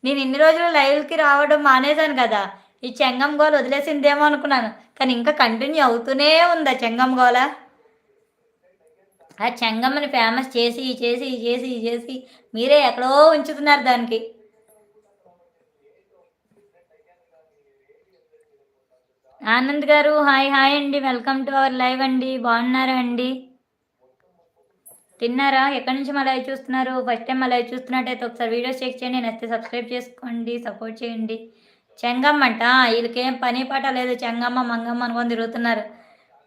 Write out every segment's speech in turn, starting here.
నేను ఇన్ని రోజులు లైవ్‌కి రావడం మానేశాను గదా! ఈ చెంగమ్ గోల వదిలేసిందేమో అనుకున్నాను. కానీ ఇంకా కంటిన్యూ అవుతూనే ఉంది ఆ చెంగమ్ గోల. ఆ చెంగమ్మని ఫేమస్ చేసి మీరే ఎక్కడో ఉంచుతున్నారు దానికి. ఆనంద్ గారు హాయ్ హాయ్ అండి. వెల్కమ్ టు అవర్ లైవ్ అండి. బాగున్నారా అండి? తిన్నారా? ఎక్కడి నుంచి మా లైవ్ చూస్తున్నారు? ఫస్ట్ టైం మా లైవ్ చూస్తున్నట్టయితే ఒకసారి వీడియోస్ చెక్ చేయండి. నచ్చితే సబ్స్క్రైబ్ చేసుకోండి. సపోర్ట్ చేయండి. చెంగమ్మంట వీళ్ళకేం పని పాట లేదు. చెంగమ్మ, మంగమ్మ అనుకొని తిరుగుతున్నారు.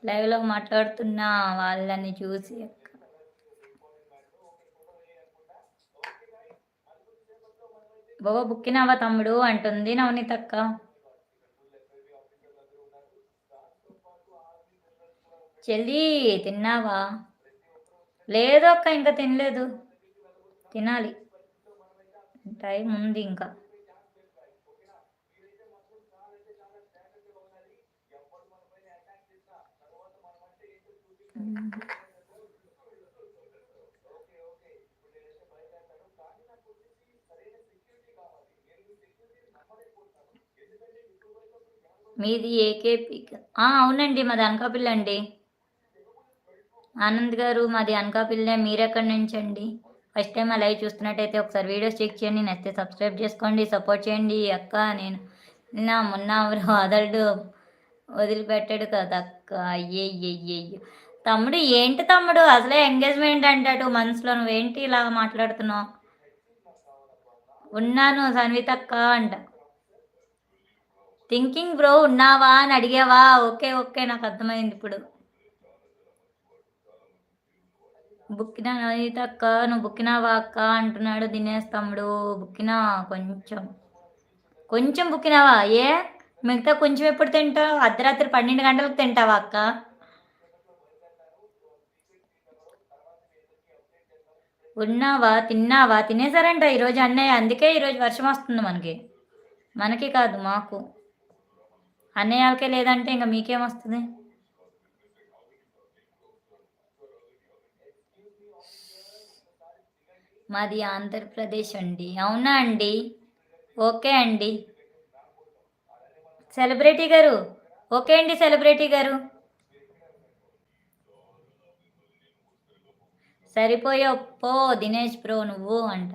లైవ్‌లో మాట్లాడుతున్న వాళ్ళని చూసి బుక్కినావా తమ్ముడు అంటుంది నవనీతక్క. చెల్లి తిన్నావా? లేదు అక్క ఇంకా తినలేదు. తినాలి. టైం ఉంది ఇంకా. మీది ఏకేపీ అవునండి మాది అనకాపల్లి అండి. ఆనంద్ గారు మాది అనకాపల్లి. మీరెక్కడి నుంచి అండి? ఫస్ట్ టైం మా లైవ్ చూస్తున్నట్టయితే ఒకసారి వీడియోస్ చెక్ చేయండి. నచ్చితే సబ్స్క్రైబ్ చేసుకోండి. సపోర్ట్ చేయండి. అక్క నేను నిన్న మొన్న ఎవరు వదలడు వదిలిపెట్టాడు కదా అక్క. అయ్యయ్యయ్యయ్యో తమ్ముడు ఏంటి తమ్ముడు అసలే ఎంగేజ్మెంట్ అంటే 2 monthsలో నువ్వేంటి ఇలా మాట్లాడుతున్నావు? ఉన్నాను సన్వితక్క అంట. థింకింగ్ బ్రో ఉన్నావా అని అడిగావా? ఓకే ఓకే నాకు అర్థమైంది ఇప్పుడు. బుక్కినా నవనీత అక్క నువ్వు బుక్కినావా అక్క అంటున్నాడు దినేష్ తమ్ముడు. బుక్కినా కొంచెం కొంచెం బుక్కినావా? ఏ మిగతా కొంచెం ఎప్పుడు తింటావు? అర్ధరాత్రి 12 గంటలకు తింటావా అక్క? ఉన్నావా? తిన్నావా? తినేసారంట ఈరోజు అన్నయ్య. అందుకే ఈరోజు వర్షం వస్తుంది మనకి. మనకి కాదు మాకు. అన్నయ్య వాళ్ళకే లేదంటే ఇంకా మీకేమొస్తుంది? మాది ఆంధ్రప్రదేశ్ అండి. అవునా అండి? ఓకే అండి. సెలబ్రిటీ గారు ఓకే అండి. సెలబ్రిటీ గారు సరిపోయావు పో దినేష్ బ్రో నువ్వు అంట.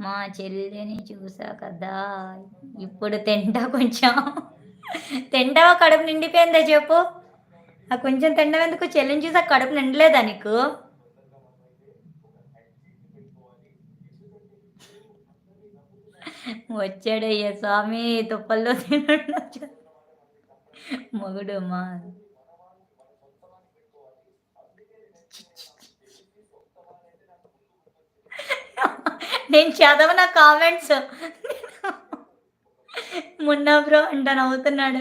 మా చెల్లిని చూసా కదా ఇప్పుడు తింటా కొంచెం. తింటావా? కడుపు నిండిపోయిందా చెప్పు. ఆ కొంచెం తినడం ఎందుకు? చెల్లిని చూసా కడుపు నిండలేదా నీకు? వచ్చాడయ్యా స్వామి తుప్పల్లో తినడు మొగుడు మా నేను చదవన కామెంట్స్. మున్నా బ్రో అంట నవ్వుతున్నాడు.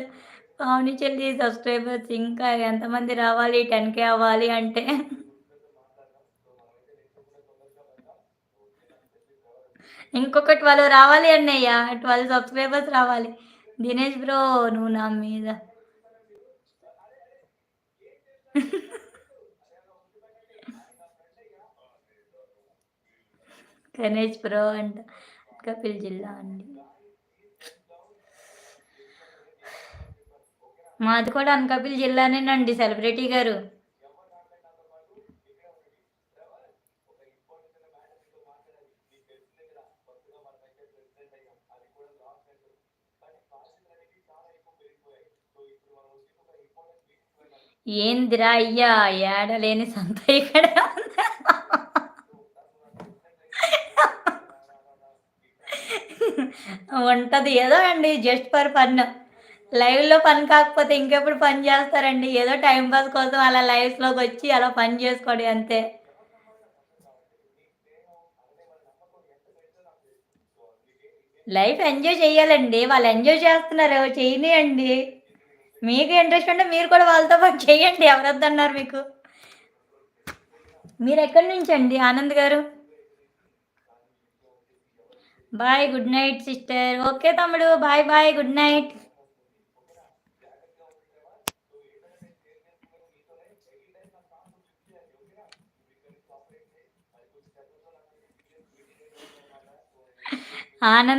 పావని చెల్లి సబ్స్క్రైబర్స్ ఇంకా ఎంతమంది రావాలి 10K అవ్వాలి అంటే? ఇంకొక 12 రావాలి అన్నయ్య. 12 సబ్స్క్రైబర్స్ రావాలి. దినేష్ బ్రో నువ్వు నా మీద గణేష్ బ్రో అంట. అనకాపల్లి జిల్లా అండి. మాది కూడా అనకాపల్లి జిల్లానేనండి సెలబ్రిటీ గారు. ఏందిరా అయ్యా ఏడలేని సంత ఇక్కడ ఉంటది ఏదో అండి జస్ట్ ఫర్ ఫన్. లైవ్‌లో పని కాకపోతే ఇంకెప్పుడు పని చేస్తారండి. ఏదో టైమ్ పాస్ కోసం అలా లైవ్స్‌లోకి వచ్చి అలా పని చేసుకోవడం అంతే. లైఫ్ ఎంజాయ్ చేయాలండి. వాళ్ళు ఎంజాయ్ చేస్తున్నారు చేయనియండి. మీకు ఇంట్రెస్ట్ ఉంటే మీరు కూడా వాళ్ళతో పాటు చేయండి. ఎవరొద్దన్నారు మీకు? మీరెక్కడి నుంచండి ఆనంద్ గారు? Bye. Good night sister. Okay తమ్ముడు. Bye bye. Good night. Anand